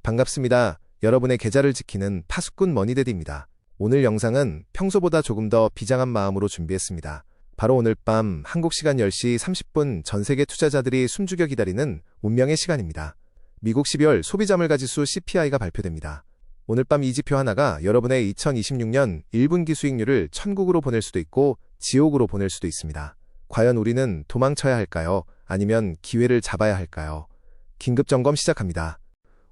반갑습니다. 여러분의 계좌를 지키는 파수꾼 머니데디입니다. 오늘 영상은 평소보다 조금 더 비장한 마음으로 준비했습니다. 바로 오늘 밤 한국 시간 10시 30분 전 세계 투자자들이 숨죽여 기다리는 운명의 시간입니다. 미국 12월 소비자물가지수 CPI가 발표됩니다. 오늘 밤 이 지표 하나가 여러분의 2026년 1분기 수익률을 천국으로 보낼 수도 있고 지옥으로 보낼 수도 있습니다. 과연 우리는 도망쳐야 할까요? 아니면 기회를 잡아야 할까요? 긴급 점검 시작합니다.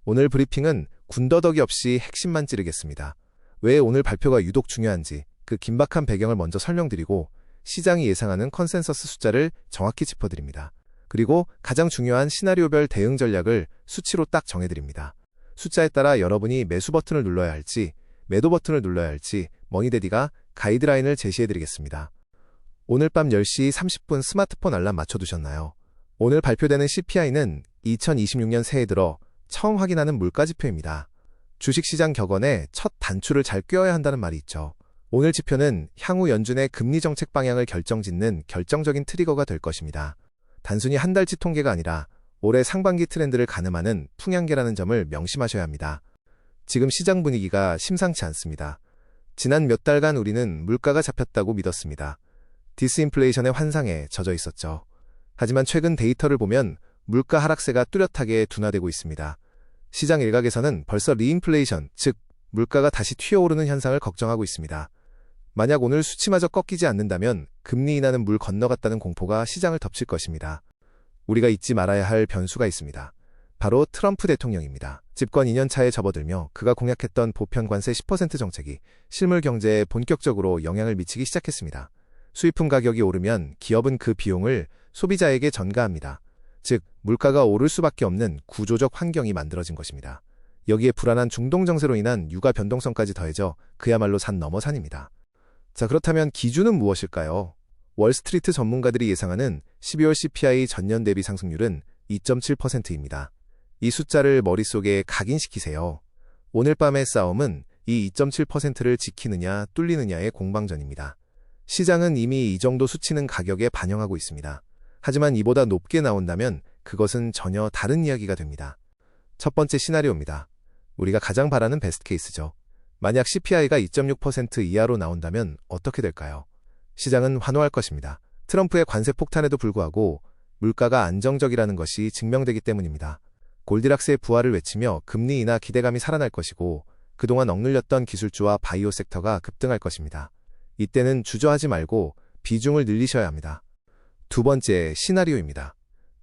오늘 브리핑은 군더더기 없이 핵심만 찌르겠습니다. 왜 오늘 발표가 유독 중요한지 그 긴박한 배경을 먼저 설명드리고 시장이 예상하는 컨센서스 숫자를 정확히 짚어드립니다. 그리고 가장 중요한 시나리오별 대응 전략을 수치로 딱 정해드립니다. 숫자에 따라 여러분이 매수 버튼을 눌러야 할지 매도 버튼을 눌러야 할지 머니데디가 가이드라인을 제시해드리겠습니다. 오늘 밤 10시 30분 스마트폰 알람 맞춰두셨나요? 오늘 발표되는 CPI는 2026년 새해 들어 처음 확인하는 물가지표입니다. 주식시장 격언에 첫 단추를 잘 꿰어야 한다는 말이 있죠. 오늘 지표는 향후 연준의 금리 정책 방향을 결정짓는 결정적인 트리거가 될 것입니다. 단순히 한 달치 통계가 아니라 올해 상반기 트렌드를 가늠하는 풍향계라는 점을 명심하셔야 합니다. 지금 시장 분위기가 심상치 않습니다. 지난 몇 달간 우리는 물가가 잡혔다고 믿었습니다. 디스인플레이션의 환상에 젖어 있었죠. 하지만 최근 데이터를 보면 물가 하락세가 뚜렷하게 둔화되고 있습니다. 시장 일각에서는 벌써 리인플레이션, 즉 물가가 다시 튀어오르는 현상을 걱정하고 있습니다. 만약 오늘 수치마저 꺾이지 않는다면 금리 인하는 물 건너갔다는 공포가 시장을 덮칠 것입니다. 우리가 잊지 말아야 할 변수가 있습니다. 바로 트럼프 대통령입니다. 집권 2년차에 접어들며 그가 공약했던 보편 관세 10% 정책이 실물 경제에 본격적으로 영향을 미치기 시작했습니다. 수입품 가격이 오르면 기업은 그 비용을 소비자에게 전가합니다. 즉, 물가가 오를 수밖에 없는 구조적 환경이 만들어진 것입니다. 여기에 불안한 중동 정세로 인한 유가 변동성까지 더해져 그야말로 산 넘어 산입니다. 자, 그렇다면 기준은 무엇일까요? 월스트리트 전문가들이 예상하는 12월 CPI 전년 대비 상승률은 2.7%입니다. 이 숫자를 머릿속에 각인시키세요. 오늘 밤의 싸움은 이 2.7%를 지키느냐 뚫리느냐의 공방전입니다. 시장은 이미 이 정도 수치는 가격에 반영하고 있습니다. 하지만 이보다 높게 나온다면 그것은 전혀 다른 이야기가 됩니다. 첫 번째 시나리오입니다. 우리가 가장 바라는 베스트 케이스죠. 만약 CPI가 2.6% 이하로 나온다면 어떻게 될까요? 시장은 환호할 것입니다. 트럼프의 관세 폭탄에도 불구하고 물가가 안정적이라는 것이 증명되기 때문입니다. 골디락스의 부활을 외치며 금리 인하 기대감이 살아날 것이고 그동안 억눌렸던 기술주와 바이오 섹터가 급등할 것입니다. 이때는 주저하지 말고 비중을 늘리셔야 합니다. 두 번째 시나리오입니다.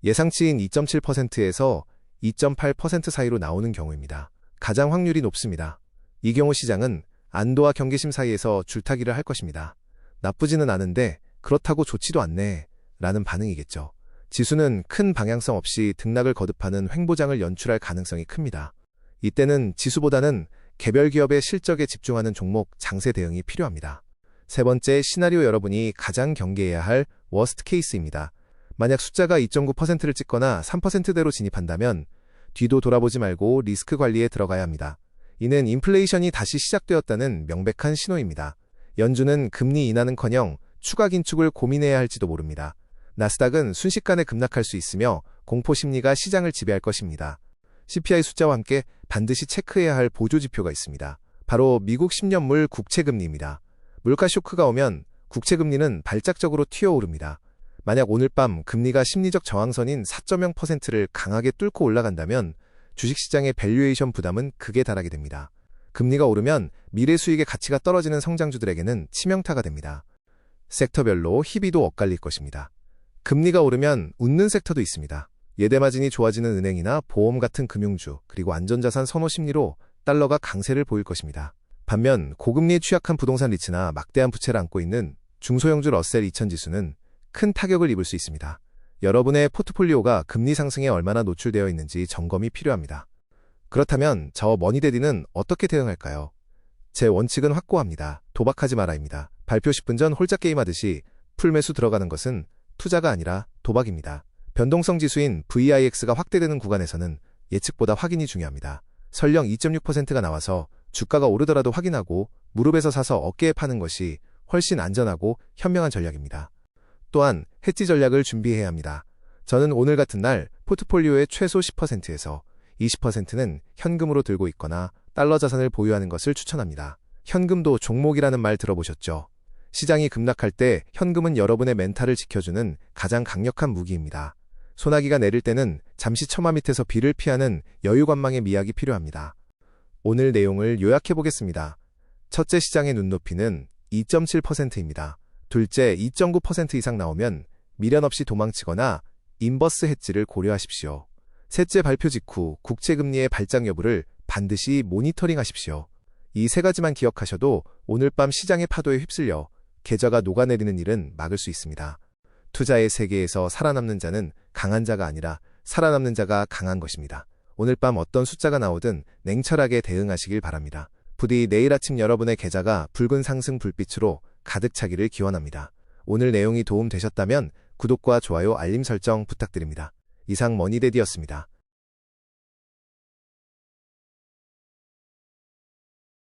예상치인 2.7%에서 2.8% 사이로 나오는 경우입니다. 가장 확률이 높습니다. 이 경우 시장은 안도와 경계심 사이에서 줄타기를 할 것입니다. 나쁘지는 않은데 그렇다고 좋지도 않네 라는 반응이겠죠. 지수는 큰 방향성 없이 등락을 거듭하는 횡보장을 연출할 가능성이 큽니다. 이때는 지수보다는 개별 기업의 실적에 집중하는 종목 장세 대응이 필요합니다. 세 번째 시나리오, 여러분이 가장 경계해야 할 워스트 케이스입니다. 만약 숫자가 2.9%를 찍거나 3%대로 진입한다면 뒤도 돌아보지 말고 리스크 관리에 들어가야 합니다. 이는 인플레이션이 다시 시작되었다는 명백한 신호입니다. 연준은 금리 인하는커녕 추가 긴축을 고민해야 할지도 모릅니다. 나스닥은 순식간에 급락할 수 있으며 공포 심리가 시장을 지배할 것입니다. CPI 숫자와 함께 반드시 체크해야 할 보조지표가 있습니다. 바로 미국 10년물 국채금리입니다. 물가 쇼크가 오면 국채금리는 발작적으로 튀어오릅니다. 만약 오늘 밤 금리가 심리적 저항선인 4.0%를 강하게 뚫고 올라간다면 주식시장의 밸류에이션 부담은 극에 달하게 됩니다. 금리가 오르면 미래 수익의 가치가 떨어지는 성장주들에게는 치명타가 됩니다. 섹터별로 희비도 엇갈릴 것입니다. 금리가 오르면 웃는 섹터도 있습니다. 예대마진이 좋아지는 은행이나 보험 같은 금융주, 그리고 안전자산 선호 심리로 달러가 강세를 보일 것입니다. 반면 고금리에 취약한 부동산 리츠나 막대한 부채를 안고 있는 중소형주 러셀 2000 지수는 큰 타격을 입을 수 있습니다. 여러분의 포트폴리오가 금리 상승에 얼마나 노출되어 있는지 점검이 필요합니다. 그렇다면 저 머니데디는 어떻게 대응할까요? 제 원칙은 확고합니다. 도박하지 마라입니다. 발표 10분 전 홀짝 게임하듯이 풀매수 들어가는 것은 투자가 아니라 도박입니다. 변동성 지수인 VIX가 확대되는 구간에서는 예측보다 확인이 중요합니다. 설령 2.6%가 나와서 주가가 오르더라도 확인하고 무릎에서 사서 어깨에 파는 것이 훨씬 안전하고 현명한 전략입니다. 또한 해지 전략을 준비해야 합니다. 저는 오늘 같은 날 포트폴리오의 최소 10%에서 20%는 현금으로 들고 있거나 달러 자산을 보유하는 것을 추천합니다. 현금도 종목이라는 말 들어보셨죠? 시장이 급락할 때 현금은 여러분의 멘탈을 지켜주는 가장 강력한 무기입니다. 소나기가 내릴 때는 잠시 처마 밑에서 비를 피하는 여유관망의 미학이 필요합니다. 오늘 내용을 요약해보겠습니다. 첫째, 시장의 눈높이는 2.7%입니다. 둘째, 2.9% 이상 나오면 미련 없이 도망치거나 인버스 헤지를 고려하십시오. 셋째, 발표 직후 국채금리의 발작 여부를 반드시 모니터링하십시오. 이 세 가지만 기억하셔도 오늘 밤 시장의 파도에 휩쓸려 계좌가 녹아내리는 일은 막을 수 있습니다. 투자의 세계에서 살아남는 자는 강한 자가 아니라 살아남는 자가 강한 것입니다. 오늘 밤 어떤 숫자가 나오든 냉철하게 대응하시길 바랍니다. 부디 내일 아침 여러분의 계좌가 붉은 상승 불빛으로 가득 차기를 기원합니다. 오늘 내용이 도움 되셨다면 구독과 좋아요, 알림 설정 부탁드립니다. 이상 머니데디였습니다.